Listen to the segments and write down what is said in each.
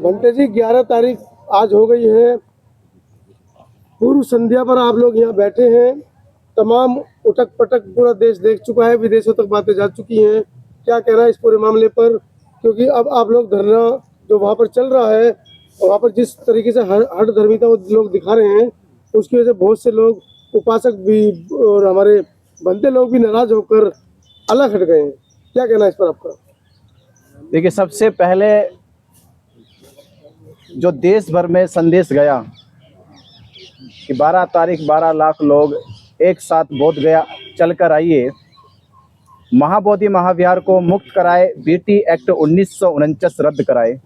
घंटे जी 11 तारीख आज हो गई है। पूर्व संध्या पर आप लोग यहाँ बैठे हैं। तमाम उटक पटक पूरा देश देख चुका है, विदेशों तक बातें जा चुकी हैं। क्या कहना है इस पूरे मामले पर? क्योंकि अब आप लोग धरना जो वहाँ पर चल रहा है, वहाँ पर जिस तरीके से हठ धर्मिता वो लोग दिखा रहे हैं, उसकी वजह से बहुत से लोग, उपासक भी और हमारे बनते लोग भी नाराज होकर अलग हट गए हैं। क्या कहना है इस पर आपका? देखिए, सबसे पहले जो देश भर में संदेश गया कि 12 तारीख 12 लाख लोग एक साथ बोध गया चलकर आइए, महाबोधि महाविहार को मुक्त कराए, बीटी एक्ट 1949 रद्द कराए,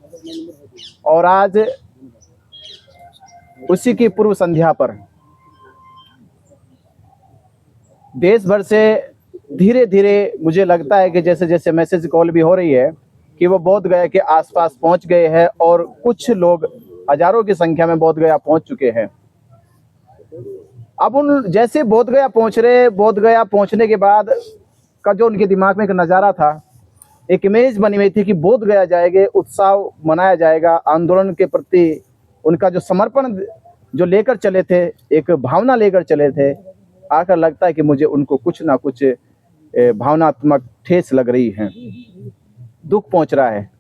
और आज उसी की पूर्व संध्या पर देश भर से धीरे धीरे मुझे लगता है कि जैसे जैसे मैसेज कॉल भी हो रही है कि वो बोध गया के आसपास पहुंच गए हैं, और कुछ लोग हजारों की संख्या में बोध गया पहुंच चुके हैं। अब उन जैसे बोध गया पहुंच रहे, बोध गया पहुंचने के बाद का जो उनके दिमाग में एक नज़ारा था, एक इमेज बनी हुई थी कि बोध गया जाएंगे, उत्सव मनाया जाएगा, आंदोलन के प्रति उनका जो समर्पण जो लेकर चले थे, एक भावना लेकर चले थे, आकर लगता है कि मुझे उनको कुछ ना कुछ भावनात्मक ठेस लग रही है, दुख पहुंच रहा है।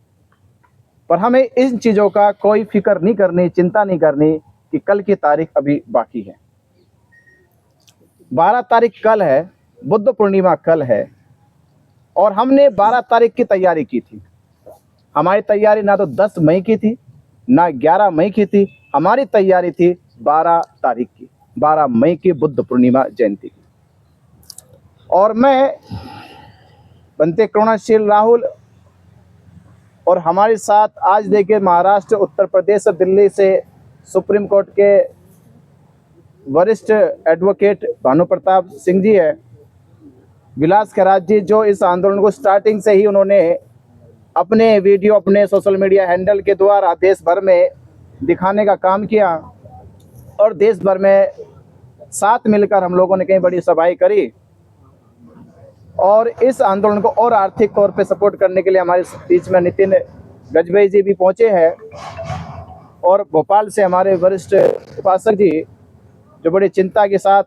पर हमें इन चीज़ों का कोई फिक्र नहीं करनी, चिंता नहीं करनी कि कल की तारीख अभी बाकी है। 12 तारीख कल है, बुद्ध पूर्णिमा कल है, और हमने 12 तारीख की तैयारी की थी। हमारी तैयारी ना तो 10 मई की थी, ना 11 मई की थी, हमारी तैयारी थी 12 तारीख की, 12 मई की बुद्ध पूर्णिमा जयंती की। और मैं बनते करुणाशील राहुल और हमारे साथ आज देखिए महाराष्ट्र, उत्तर प्रदेश और दिल्ली से सुप्रीम कोर्ट के वरिष्ठ एडवोकेट भानु प्रताप सिंह जी है, विलास खराज जी, जो इस आंदोलन को स्टार्टिंग से ही उन्होंने अपने वीडियो, अपने सोशल मीडिया हैंडल के द्वारा देश भर में दिखाने का काम किया, और देश भर में साथ मिलकर हम लोगों ने कई बड़ी सभाएं करी, और इस आंदोलन को और आर्थिक तौर पे सपोर्ट करने के लिए हमारे बीच में नितिन गजबेई जी भी पहुंचे हैं, और भोपाल से हमारे वरिष्ठ उपासक जी जो बड़ी चिंता के साथ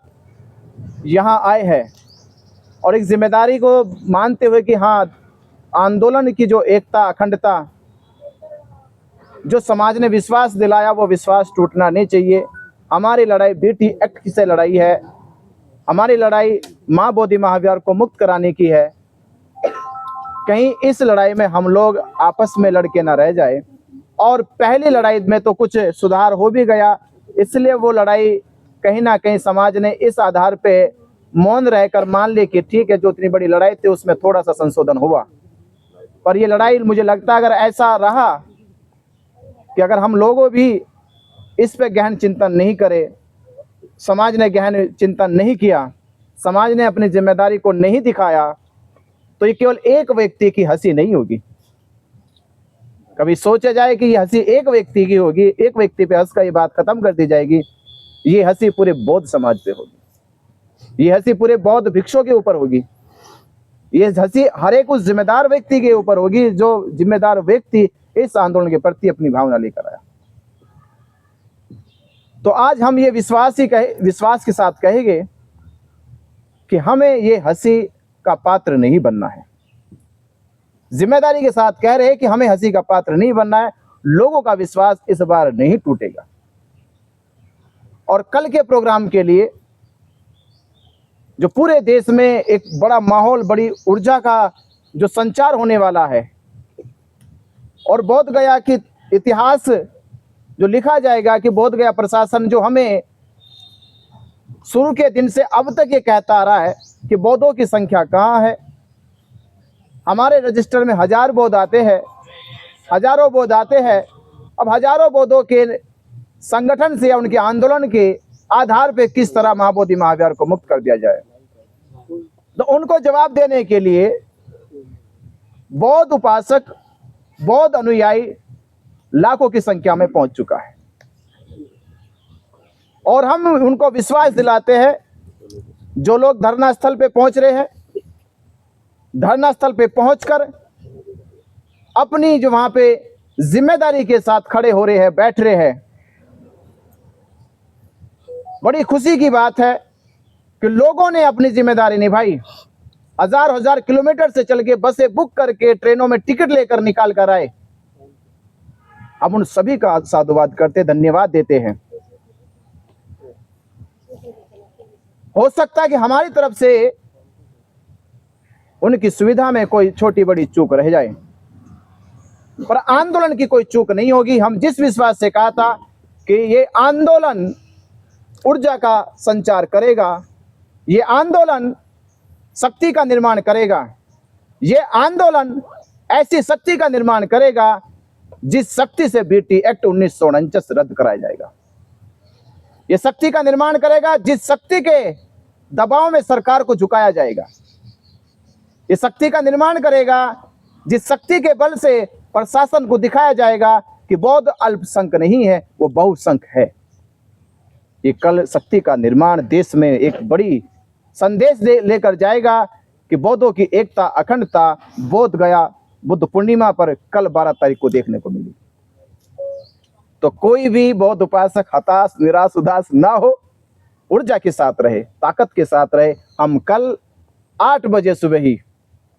यहाँ आए हैं, और एक जिम्मेदारी को मानते हुए कि हाँ, आंदोलन की जो एकता, अखंडता, जो समाज ने विश्वास दिलाया, वो विश्वास टूटना नहीं चाहिए। हमारी लड़ाई बीटी एक्ट से लड़ाई है, हमारी लड़ाई माँ बोधि महाविहार को मुक्त कराने की है। कहीं इस लड़ाई में हम लोग आपस में लड़के ना रह जाए, और पहली लड़ाई में तो कुछ सुधार हो भी गया, इसलिए वो लड़ाई कहीं ना कहीं समाज ने इस आधार पे मौन रहकर मान ली कि ठीक है, जो इतनी बड़ी लड़ाई थी उसमें थोड़ा सा संशोधन हुआ। पर ये लड़ाई, मुझे लगता है अगर ऐसा रहा कि अगर हम लोगों भी इस पे गहन चिंतन नहीं करे, समाज ने गहन चिंतन नहीं किया, समाज ने अपनी जिम्मेदारी को नहीं दिखाया, तो ये केवल एक व्यक्ति की हंसी नहीं होगी। कभी सोचा जाए कि ये हंसी एक व्यक्ति की होगी, एक व्यक्ति पे हंस कर ये बात खत्म कर दी जाएगी, ये हंसी पूरे बौद्ध समाज पे होगी, ये हंसी पूरे बौद्ध भिक्षुओं के ऊपर होगी, ये हंसी हर एक उस जिम्मेदार व्यक्ति के ऊपर होगी जो जिम्मेदार व्यक्ति इस आंदोलन के प्रति अपनी भावना लेकर आया। तो आज हम ये विश्वास के साथ कहेंगे कि हमें ये हंसी का पात्र नहीं बनना है। जिम्मेदारी के साथ कह रहे हैं कि हमें हंसी का पात्र नहीं बनना है। लोगों का विश्वास इस बार नहीं टूटेगा, और कल के प्रोग्राम के लिए जो पूरे देश में एक बड़ा माहौल, बड़ी ऊर्जा का जो संचार होने वाला है, और बोध गया कि इतिहास जो लिखा जाएगा कि बोध गया प्रशासन जो हमें शुरू के दिन से अब तक ये कहता आ रहा है कि बौद्धों की संख्या कहाँ है। हमारे रजिस्टर में 1000 बौद्ध आते हैं, हजारों बौद्ध आते हैं। अब हजारों बौद्धों के संगठन से या उनके आंदोलन के आधार पे किस तरह महाबोधि महाविहार को मुक्त कर दिया जाए, तो उनको जवाब देने के लिए बौद्ध उपासक, बौद्ध अनुयायी लाखों की संख्या में पहुंच चुका है, और हम उनको विश्वास दिलाते हैं। जो लोग धरना स्थल पे पहुंच रहे हैं, धरना स्थल पे पहुंचकर अपनी जो वहां पे जिम्मेदारी के साथ खड़े हो रहे हैं, बैठ रहे हैं। बड़ी खुशी की बात है कि लोगों ने अपनी जिम्मेदारी निभाई। हजार हजार किलोमीटर से चल के बसें बुक करके ट्रेनों में टिकट लेकर निकाल कर आए। हम उन सभी का साधुवाद करते, धन्यवाद देते हैं। हो सकता है कि हमारी तरफ से उनकी सुविधा में कोई छोटी बड़ी चूक रह जाए, पर आंदोलन की कोई चूक नहीं होगी। हम जिस विश्वास से कहा था कि ये आंदोलन ऊर्जा का संचार करेगा, ये आंदोलन शक्ति का निर्माण करेगा, ये आंदोलन ऐसी शक्ति का निर्माण करेगा जिस शक्ति से बीटी एक्ट 1949 रद्द कराया जाएगा। ये शक्ति का निर्माण करेगा जिस शक्ति के दबाव में सरकार को झुकाया जाएगा। ये शक्ति का निर्माण करेगा जिस शक्ति के बल से प्रशासन को दिखाया जाएगा कि बौद्ध अल्पसंख्यक नहीं है, वो बहुसंख्यक है। ये कल शक्ति का निर्माण देश में एक बड़ी संदेश लेकर जाएगा कि बौद्धों की एकता, अखंडता बोध गया बुद्ध पूर्णिमा पर कल 12 तारीख को देखने को मिली। तो कोई भी बौद्ध उपासक हताश, निराश, उदास ना हो, ऊर्जा के साथ रहे, ताकत के साथ रहे। हम कल 8 बजे सुबह ही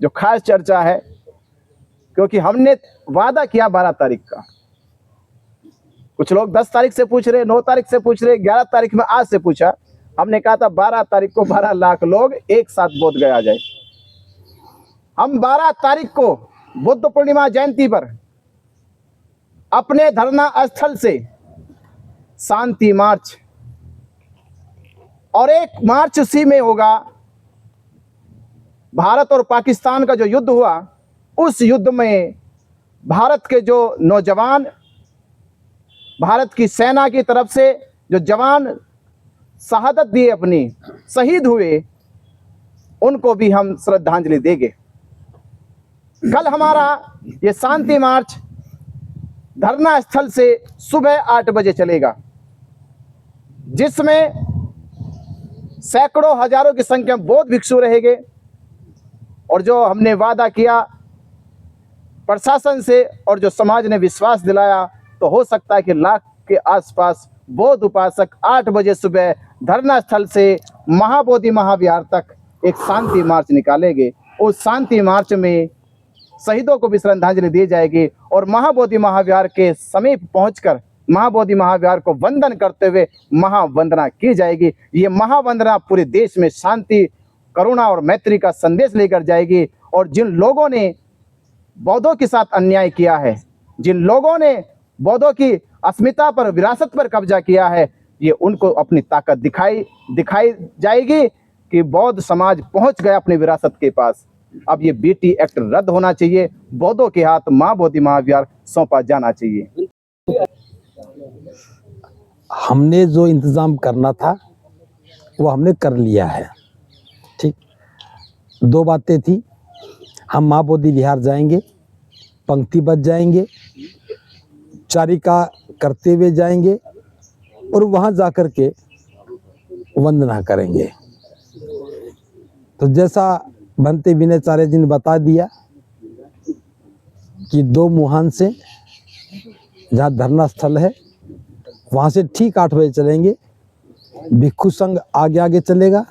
जो खास चर्चा है, क्योंकि हमने वादा किया 12 तारीख का। कुछ लोग 10 तारीख से पूछ रहे, 9 तारीख से पूछ रहे, 11 तारीख में आज से पूछा। हमने कहा था 12 तारीख को 12 लाख लोग एक साथ बोध गया जाए। हम 12 तारीख को बुद्ध पूर्णिमा जयंती पर अपने धरना स्थल से शांति मार्च, और एक मार्च उसी में होगा भारत और पाकिस्तान का जो युद्ध हुआ, उस युद्ध में भारत के जो नौजवान, भारत की सेना की तरफ से जो जवान शहादत दिए, अपनी शहीद हुए, उनको भी हम श्रद्धांजलि देंगे। कल हमारा ये शांति मार्च धरना स्थल से सुबह 8 बजे चलेगा, जिसमें सैकड़ों हजारों की संख्या में बौद्ध भिक्षु रहेंगे। और जो हमने वादा किया प्रशासन से और जो समाज ने विश्वास दिलाया, तो हो सकता है कि लाख के आसपास बौद्ध उपासक 8 बजे सुबह धरना स्थल से महाबोधि महाविहार तक एक शांति मार्च निकालेंगे। उस शांति मार्च में शहीदों को भी श्रद्धांजलि दी जाएगी और महाबोधि महाविहार के समीप पहुंचकर महाबोधि महाविहार को वंदन करते हुए महावंदना की जाएगी। ये महावंदना पूरे देश में शांति, करुणा और मैत्री का संदेश लेकर जाएगी। और जिन लोगों ने बौद्धों के साथ अन्याय किया है, जिन लोगों ने बौद्धों की अस्मिता पर, विरासत पर कब्जा किया है, ये उनको अपनी ताकत दिखाई जाएगी कि बौद्ध समाज पहुंच गया अपनी विरासत के पास। अब ये बीटी एक्ट रद्द होना चाहिए, बौद्धों के हाथ महाबोधि महाविहार सौंपा जाना चाहिए। हमने जो इंतज़ाम करना था वो हमने कर लिया है। ठीक, 2 बातें थी। हम महाबोधि विहार जाएंगे, पंक्तिबद्ध जाएंगे, चारिका करते हुए जाएंगे और वहाँ जाकर के वंदना करेंगे। तो जैसा भंते विनयचार्य जी ने बता दिया कि 2 मुहान से जहाँ धरना स्थल है, वहाँ से ठीक 8 बजे चलेंगे। भिक्षु संघ आगे आगे चलेगा,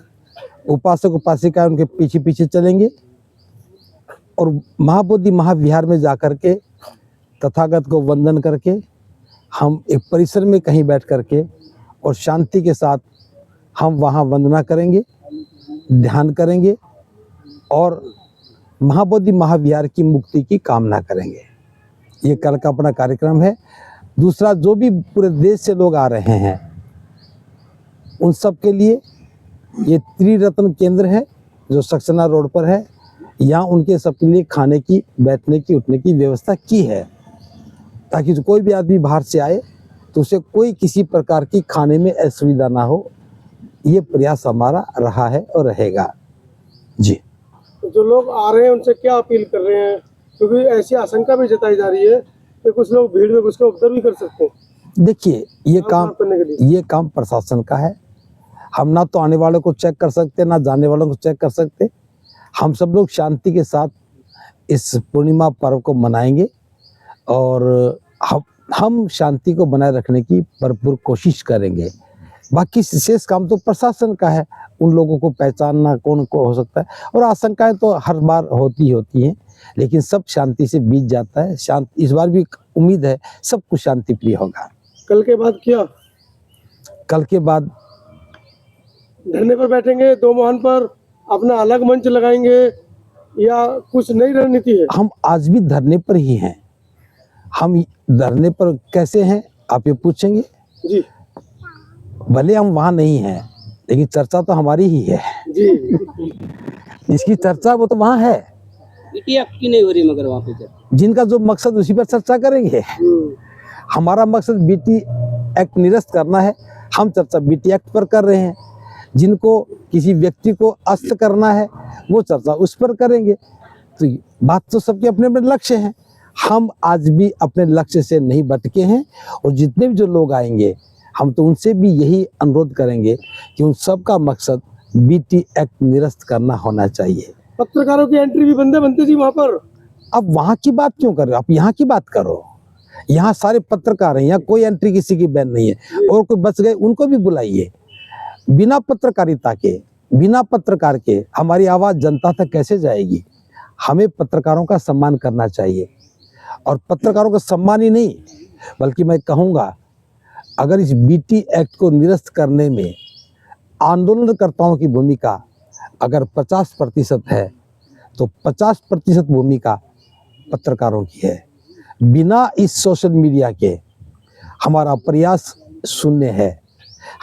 उपासक उपासिका उनके पीछे पीछे चलेंगे और महाबोधि महाविहार में जाकर के तथागत को वंदन करके हम एक परिसर में कहीं बैठ करके और शांति के साथ हम वहाँ वंदना करेंगे, ध्यान करेंगे और महाबोधि महाविहार की मुक्ति की कामना करेंगे। ये कल का अपना कार्यक्रम है। दूसरा, जो भी पूरे देश से लोग आ रहे हैं उन सब के लिए ये त्रिरत्न केंद्र है जो सक्सेना रोड पर है। यहाँ उनके सबके लिए खाने की, बैठने की, उठने की व्यवस्था की है, ताकि कोई भी आदमी बाहर से आए तो उसे कोई किसी प्रकार की खाने में असुविधा ना हो। ये प्रयास हमारा रहा है और रहेगा जी। जो लोग आ रहे हैं उनसे क्या अपील कर रहे हैं, क्योंकि ऐसी आशंका भी जताई जा रही है कि कुछ लोग भीड़ में घुसकर उपद्रव भी कर सकते हैं। देखिए, ये काम प्रशासन का है। हम ना तो आने वालों को चेक कर सकते, ना जाने वालों को चेक कर सकते। हम सब लोग शांति के साथ इस पूर्णिमा पर्व को मनाएंगे और हम शांति को बनाए रखने की भरपूर कोशिश करेंगे। बाकी शेष काम तो प्रशासन का है, उन लोगों को पहचानना कौन को हो सकता है, और आशंकाएं तो हर बार होती हैं, लेकिन सब शांति से बीत जाता है। शांति इस बार भी उम्मीद है सब कुछ शांति प्रिय होगा। कल के बाद क्या? कल के बाद धरने पर बैठेंगे, दो मोहन पर अपना अलग मंच लगाएंगे या कुछ नई रणनीति है? हम आज भी धरने पर ही हैं। हम धरने पर कैसे हैं आप ये पूछेंगे जी भले हम वहाँ नहीं हैं, लेकिन चर्चा तो हमारी ही है जी। इसकी चर्चा वो तो वहाँ है। बीटी एक्ट की नहीं हो रही मगर वहाँ पे चर्चा। जिनका जो मकसद उसी पर चर्चा करेंगे। हमारा मकसद बीटी एक्ट निरस्त करना है, हम चर्चा बीटी एक्ट पर कर रहे हैं। जिनको किसी व्यक्ति को अस्त करना है वो चर्चा उस पर करेंगे। तो बात तो सबके अपने अपने लक्ष्य हैं। हम आज भी अपने लक्ष्य से नहीं भटके हैं, और जितने भी जो लोग आएंगे हम तो उनसे भी यही अनुरोध करेंगे कि उन सब का मकसद बीटी एक्ट निरस्त करना होना चाहिए। पत्रकारों की एंट्री भी बंद है बनते जी वहाँ पर। अब वहाँ की बात क्यों कर रहे हो, आप यहाँ की बात करो। यहाँ सारे पत्रकार हैं, यहाँ कोई एंट्री किसी की बैन नहीं है। और कोई बच गए उनको भी बुलाइए। बिना पत्रकारिता के, बिना पत्रकार के हमारी आवाज़ जनता तक कैसे जाएगी? हमें पत्रकारों का सम्मान करना चाहिए, और पत्रकारों का सम्मान ही नहीं बल्कि मैं कहूँगा अगर इस बीटी एक्ट को निरस्त करने में आंदोलनकर्ताओं की भूमिका अगर 50% है तो 50% भूमिका पत्रकारों की है। बिना इस सोशल मीडिया के हमारा प्रयास शून्य है।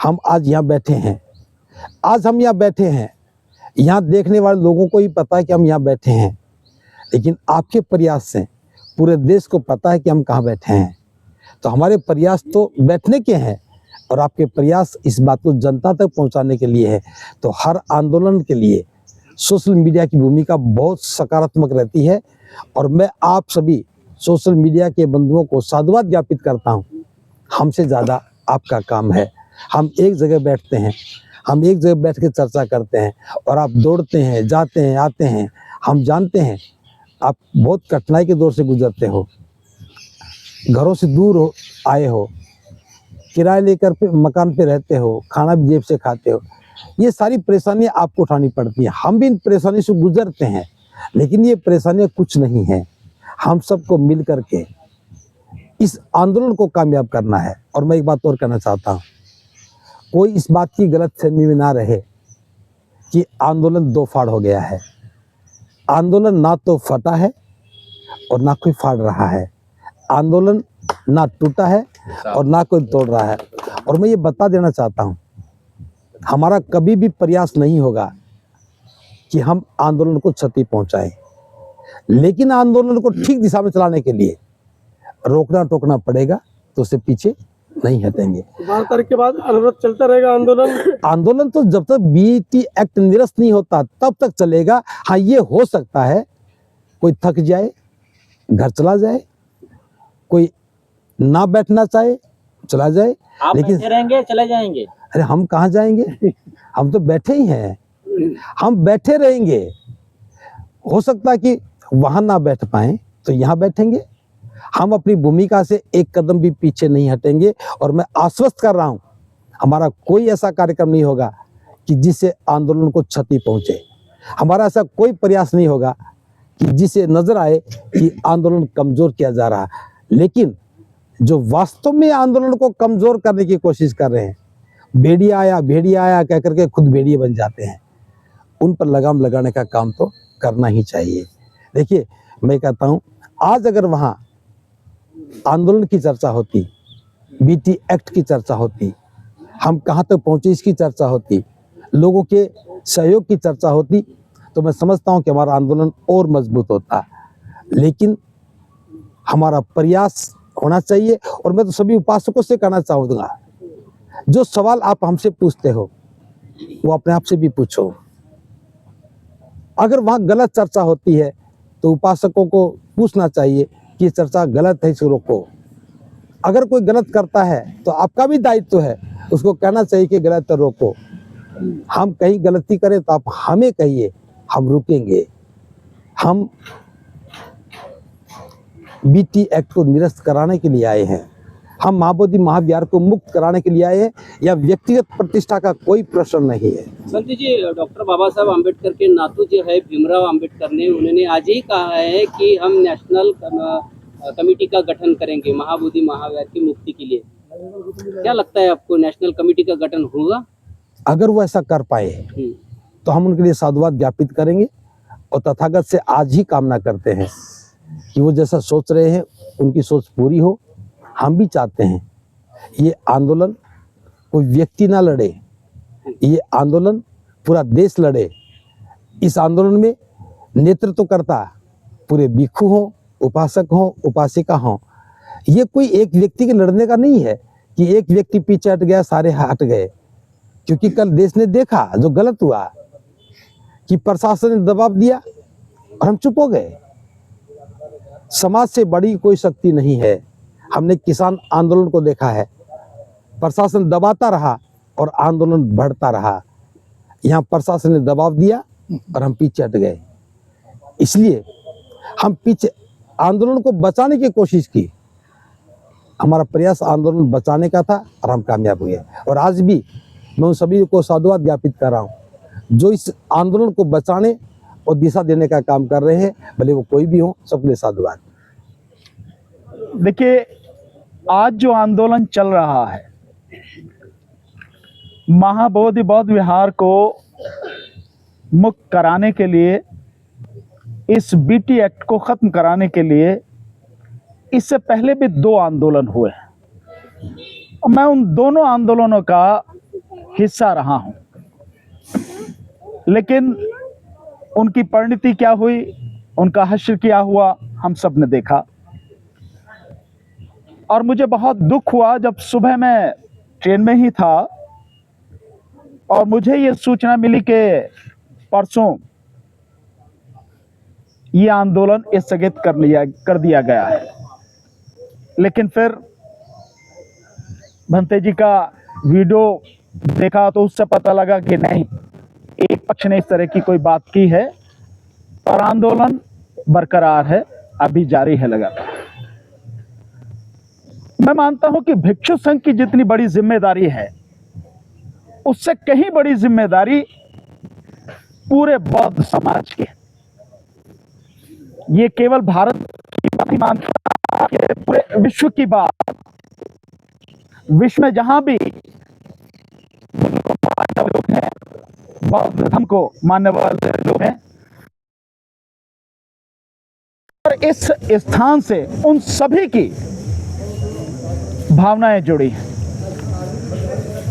हम आज यहाँ बैठे हैं, आज हम यहाँ बैठे हैं, यहाँ देखने वाले लोगों को ही पता है कि हम यहाँ बैठे हैं, लेकिन आपके प्रयास से पूरे देश को पता है कि हम कहाँ बैठे हैं। तो हमारे प्रयास तो बैठने के हैं, और आपके प्रयास इस बात को जनता तक पहुँचाने के लिए है। तो हर आंदोलन के लिए सोशल मीडिया की भूमिका बहुत सकारात्मक रहती है, और मैं आप सभी सोशल मीडिया के बंधुओं को साधुवाद ज्ञापित करता हूँ। हमसे ज़्यादा आपका काम है। हम एक जगह बैठते हैं, हम एक जगह बैठ के चर्चा करते हैं, और आप दौड़ते हैं, जाते हैं, आते हैं। हम जानते हैं आप बहुत कठिनाई के दौर से गुजरते हो, घरों से दूर हो आए हो, किराए लेकर मकान पे रहते हो, खाना भी जेब से खाते हो। ये सारी परेशानियां आपको उठानी पड़ती हैं। हम भी इन परेशानी से गुजरते हैं, लेकिन ये परेशानियां कुछ नहीं हैं। हम सबको मिल करके इस आंदोलन को कामयाब करना है। और मैं एक बात और कहना चाहता हूँ, कोई इस बात की गलतफहमी में ना रहे कि आंदोलन दो फाड़ हो गया है। आंदोलन ना तो फटा है और ना कोई फाड़ रहा है। आंदोलन ना टूटा है और ना कोई तोड़ रहा है। और मैं ये बता देना चाहता हूँ, हमारा कभी भी प्रयास नहीं होगा कि हम आंदोलन को क्षति पहुंचाएं, लेकिन आंदोलन को ठीक दिशा में चलाने के लिए रोकना टोकना पड़ेगा, तो उससे पीछे नहीं हटेंगे। 12 तारीख के बाद अनवरत चलता रहेगा आंदोलन। आंदोलन तो जब तक बीटी एक्ट निरस्त नहीं होता तब तक चलेगा। हाँ, ये हो सकता है कोई थक जाए, घर चला जाए, कोई ना बैठना चाहे चला जाए, आप लेकिन बैठे रहेंगे चले जाएंगे? अरे हम कहाँ जाएंगे? हम तो बैठे ही हैं, हम बैठे रहेंगे। हो सकता है कि वहां ना बैठ पाए तो यहाँ बैठेंगे। हम अपनी भूमिका से एक कदम भी पीछे नहीं हटेंगे, और मैं आश्वस्त कर रहा हूँ हमारा कोई ऐसा कार्यक्रम नहीं होगा कि जिससे आंदोलन को क्षति पहुंचे। हमारा ऐसा कोई प्रयास नहीं होगा कि जिसे नजर आए कि आंदोलन कमजोर किया जा रहा है। लेकिन जो वास्तव में आंदोलन को कमजोर करने की कोशिश कर रहे हैं, भेड़िया आया कह करके खुद भेड़िए बन जाते हैं, उन पर लगाम लगाने का काम तो करना ही चाहिए। देखिए, मैं कहता हूँ आज अगर वहाँ आंदोलन की चर्चा होती, बीटी एक्ट की चर्चा होती, हम कहाँ तक पहुँचे इसकी चर्चा होती, लोगों के सहयोग की चर्चा होती, तो मैं समझता हूँ कि हमारा आंदोलन और मजबूत होता। लेकिन हमारा प्रयास होना चाहिए। और मैं तो सभी उपासकों से कहना चाहूँगा, जो सवाल आप हमसे पूछते हो वो अपने आप से भी पूछो। अगर वहाँ गलत चर्चा होती है तो उपासकों को पूछना चाहिए कि ये चर्चा गलत है, इसको रोको। अगर कोई गलत करता है तो आपका भी दायित्व है उसको कहना चाहिए कि गलत है, रोको। हम कहीं गलती करें तो आप हमें कहिए, हम रुकेंगे। हम बीटी एक्ट को निरस्त कराने के लिए आए हैं। हम महाबोधि महाविहार को मुक्त कराने के लिए आए हैं। या व्यक्तिगत प्रतिष्ठा का कोई प्रश्न नहीं है। संत जी, डॉक्टर बाबा साहब आम्बेडकर के नातू जो है भीमराव आम्बेडकर ने, उन्होंने आज ही कहा है कि हम नेशनल कमेटी का गठन करेंगे महाबोधि महाविहार की मुक्ति के लिए। क्या लगता है आपको, नेशनल कमेटी का गठन होगा? अगर वो ऐसा कर पाए तो हम उनके लिए साधुवाद ज्ञापित करेंगे और तथागत से आज ही कामना करते हैं कि वो जैसा सोच रहे हैं उनकी सोच पूरी हो। हम भी चाहते हैं ये आंदोलन कोई व्यक्ति ना लड़े, ये आंदोलन पूरा देश लड़े। इस आंदोलन में नेतृत्व करता पूरे भिक्षु हों, उपासक हों, उपासिका हों। ये कोई एक व्यक्ति के लड़ने का नहीं है कि एक व्यक्ति पीछे हट गया सारे हट गए। क्योंकि कल देश ने देखा जो गलत हुआ कि प्रशासन ने दबाव दिया और हम चुप हो गए। समाज से बड़ी कोई शक्ति नहीं है। हमने किसान आंदोलन को देखा है, प्रशासन दबाता रहा और आंदोलन बढ़ता रहा। यहाँ प्रशासन ने दबाव दिया और हम पीछे हट गए। इसलिए हम पीछे आंदोलन को बचाने की कोशिश की। हमारा प्रयास आंदोलन बचाने का था और हम कामयाब हुए। और आज भी मैं उन सभी को साधुवाद ज्ञापित कर रहा हूँ जो इस आंदोलन को बचाने और दिशा देने का काम कर रहे हैं, भले वो कोई भी हो, सबके लिए साधुवाद। देखिए, आज जो आंदोलन चल रहा है, महाबोधि बौद्ध विहार को मुक्त कराने के लिए, इस बीटी एक्ट को खत्म कराने के लिए, इससे पहले भी 2 आंदोलन हुए हैं और मैं उन दोनों आंदोलनों का हिस्सा रहा हूं। लेकिन उनकी परिणति क्या हुई, उनका हश्र क्या हुआ, हम सब ने देखा। और मुझे बहुत दुख हुआ जब सुबह मैं ट्रेन में ही था और मुझे ये सूचना मिली कि परसों ये आंदोलन स्थगित कर दिया गया है। लेकिन फिर भंते जी का वीडियो देखा तो उससे पता लगा कि नहीं, एक पक्ष ने इस तरह की कोई बात की है और आंदोलन बरकरार है, अभी जारी है लगातार। मैं मानता हूं कि भिक्षु संघ की जितनी बड़ी जिम्मेदारी है, उससे कहीं बड़ी जिम्मेदारी पूरे बौद्ध समाज की है। ये केवल भारत की बात नहीं मानता, पूरे विश्व की बात। विश्व में जहां भी लोग हैं, बौद्ध धर्म को मानने वाले लोग हैं, और इस स्थान से उन सभी की भावनाएं जुड़ी हैं।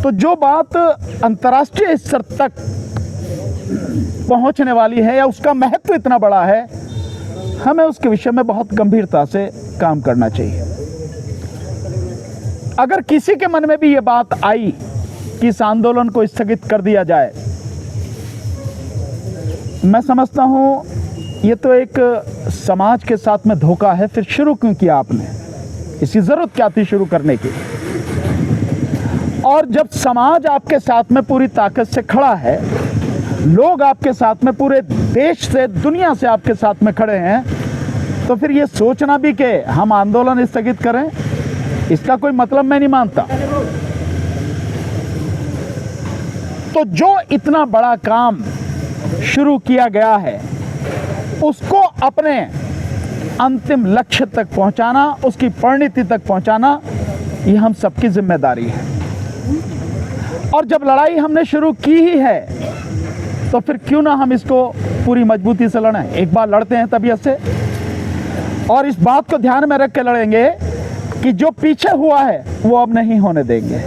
तो जो बात अंतर्राष्ट्रीय स्तर तक पहुंचने वाली है या उसका महत्व इतना बड़ा है, हमें उसके विषय में बहुत गंभीरता से काम करना चाहिए। अगर किसी के मन में भी ये बात आई कि इस आंदोलन को स्थगित कर दिया जाए, मैं समझता हूं ये तो एक समाज के साथ में धोखा है। फिर शुरू क्यों किया आपने? इसकी जरूरत क्या थी शुरू करने की? और जब समाज आपके साथ में पूरी ताकत से खड़ा है, लोग आपके साथ में पूरे देश से, दुनिया से आपके साथ में खड़े हैं, तो फिर ये सोचना भी कि हम आंदोलन स्थगित करें, इसका कोई मतलब मैं नहीं मानता। तो जो इतना बड़ा काम शुरू किया गया है, उसको अपने अंतिम लक्ष्य तक पहुंचाना, उसकी परिणति तक पहुंचाना, ये हम सबकी जिम्मेदारी है। और जब लड़ाई हमने शुरू की ही है, तो फिर क्यों ना हम इसको पूरी मजबूती से लड़ें। एक बार लड़ते हैं तबीयत से, और इस बात को ध्यान में रख के लड़ेंगे कि जो पीछे हुआ है वो अब नहीं होने देंगे।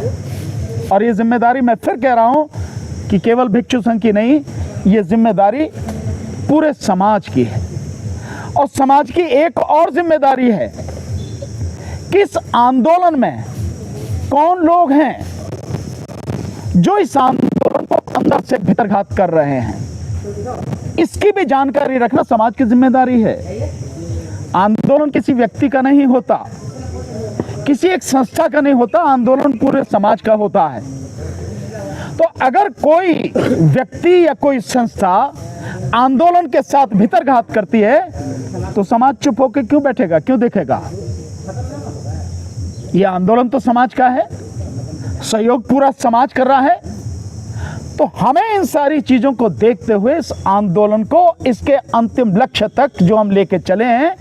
और ये जिम्मेदारी, मैं फिर कह रहा हूं कि केवल भिक्षु संघ की नहीं, ये जिम्मेदारी पूरे समाज की है। और समाज की एक और जिम्मेदारी है कि इस आंदोलन में कौन लोग हैं जो इस आंदोलन को अंदर से भीतरघात कर रहे हैं, इसकी भी जानकारी रखना समाज की जिम्मेदारी है। आंदोलन किसी व्यक्ति का नहीं होता, किसी एक संस्था का नहीं होता, आंदोलन पूरे समाज का होता है। तो अगर कोई व्यक्ति या कोई संस्था आंदोलन के साथ भीतरघात करती है तो समाज चुप होकर क्यों बैठेगा, क्यों देखेगा? यह आंदोलन तो समाज का है, सहयोग पूरा समाज कर रहा है। तो हमें इन सारी चीजों को देखते हुए इस आंदोलन को इसके अंतिम लक्ष्य तक जो हम लेके चले हैं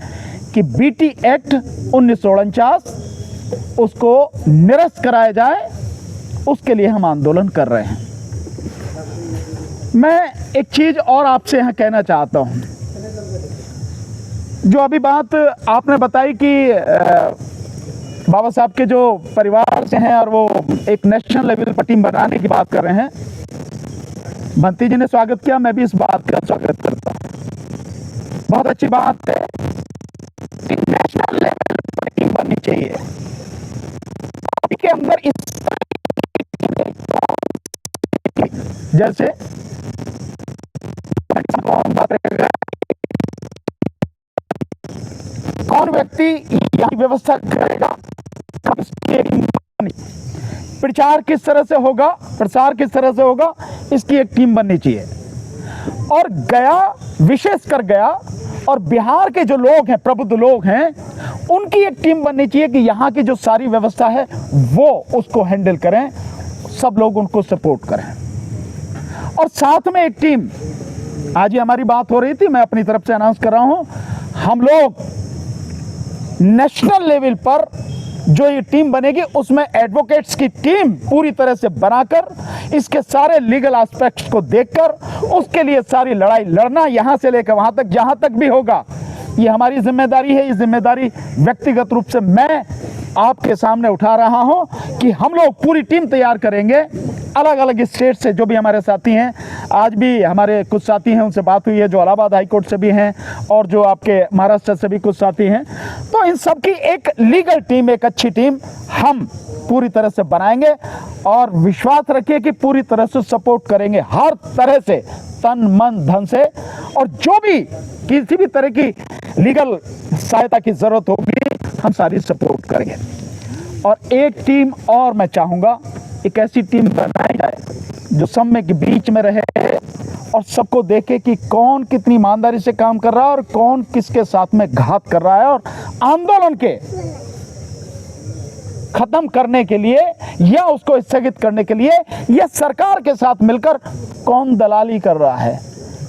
कि बीटी एक्ट 1949 उसको निरस्त कराया जाए, उसके लिए हम आंदोलन कर रहे हैं। मैं एक चीज और आपसे यहां कहना चाहता हूं। जो अभी बात आपने बताई कि बाबा साहब के जो परिवार से हैं और वो एक नेशनल लेवल पर टीम बनाने की बात कर रहे हैं, बंटी जी ने स्वागत किया, मैं भी इस बात का स्वागत करता हूं। बहुत अच्छी बात है, नेशनल लेवल पर टीम बननी चाहिए। के अंदर इस जैसे कौन व्यक्ति यह व्यवस्था करेगा, प्रचार किस तरह से होगा, प्रसार किस तरह से होगा, इसकी एक टीम बननी चाहिए। और गया, विशेषकर गया और बिहार के जो लोग हैं, प्रबुद्ध लोग हैं, उनकी एक टीम बननी चाहिए कि यहाँ की जो सारी व्यवस्था है वो उसको हैंडल करें, सब लोग उनको सपोर्ट करें। और साथ में एक टीम, आज ही हमारी बात हो रही थी, मैं अपनी तरफ से अनाउंस कर रहा हूं, हम लोग नेशनल लेवल पर जो ये टीम बनेगी उसमें एडवोकेट्स की टीम पूरी तरह से बनाकर इसके सारे लीगल एस्पेक्ट्स को देखकर उसके लिए सारी लड़ाई लड़ना, यहां से लेकर वहां तक, जहां तक भी होगा, ये हमारी जिम्मेदारी है। ये जिम्मेदारी व्यक्तिगत रूप से मैं आपके सामने उठा रहा हूं कि हम लोग पूरी टीम तैयार करेंगे। अलग अलग स्टेट से जो भी हमारे साथी हैं, आज भी हमारे कुछ साथी हैं, उनसे बात हुई है जो इलाहाबाद हाई कोर्ट से भी हैं और जो आपके महाराष्ट्र से भी कुछ साथी हैं, तो इन सब की एक लीगल टीम, एक अच्छी टीम हम पूरी तरह से बनाएंगे और विश्वास रखिए कि पूरी तरह से सपोर्ट करेंगे, हर तरह से, तन मन धन से। और जो भी किसी भी तरह की लीगल सहायता की जरूरत होगी हम सारी सपोर्ट करेंगे। और एक टीम और मैं चाहूंगा, एक ऐसी टीम बनाई जाए जो समय के बीच में रहे और सबको देखे कि कौन कितनी ईमानदारी से काम कर रहा है और कौन किसके साथ में घात कर रहा है। और आंदोलन के खत्म करने के लिए या उसको स्थगित करने के लिए या सरकार के साथ मिलकर कौन दलाली कर रहा है,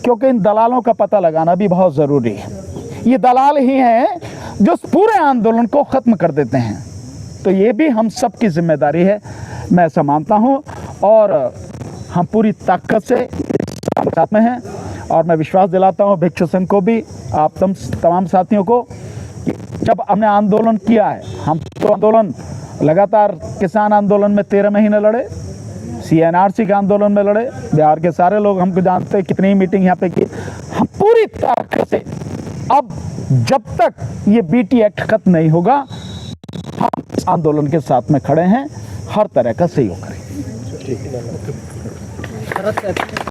क्योंकि इन दलालों का पता लगाना भी बहुत जरूरी है। ये दलाल ही हैं जो पूरे आंदोलन को खत्म कर देते हैं। तो ये भी हम सबकी जिम्मेदारी है, मैं ऐसा मानता हूं। और हम पूरी ताकत से साथ में हैं और मैं विश्वास दिलाता हूं भिक्षु संघ को भी, आप तमाम साथियों को, कि जब हमने आंदोलन किया है, हम तो आंदोलन लगातार किसान आंदोलन में 13 महीने लड़े, CNRC के आंदोलन में लड़े, बिहार के सारे लोग हमको जानते हैं, कितनी मीटिंग यहाँ पे की। हम पूरी ताकत से, अब जब तक ये BT एक्ट खत्म नहीं होगा, हम इस आंदोलन के साथ में खड़े हैं, हर तरह का सहयोग करेंगे।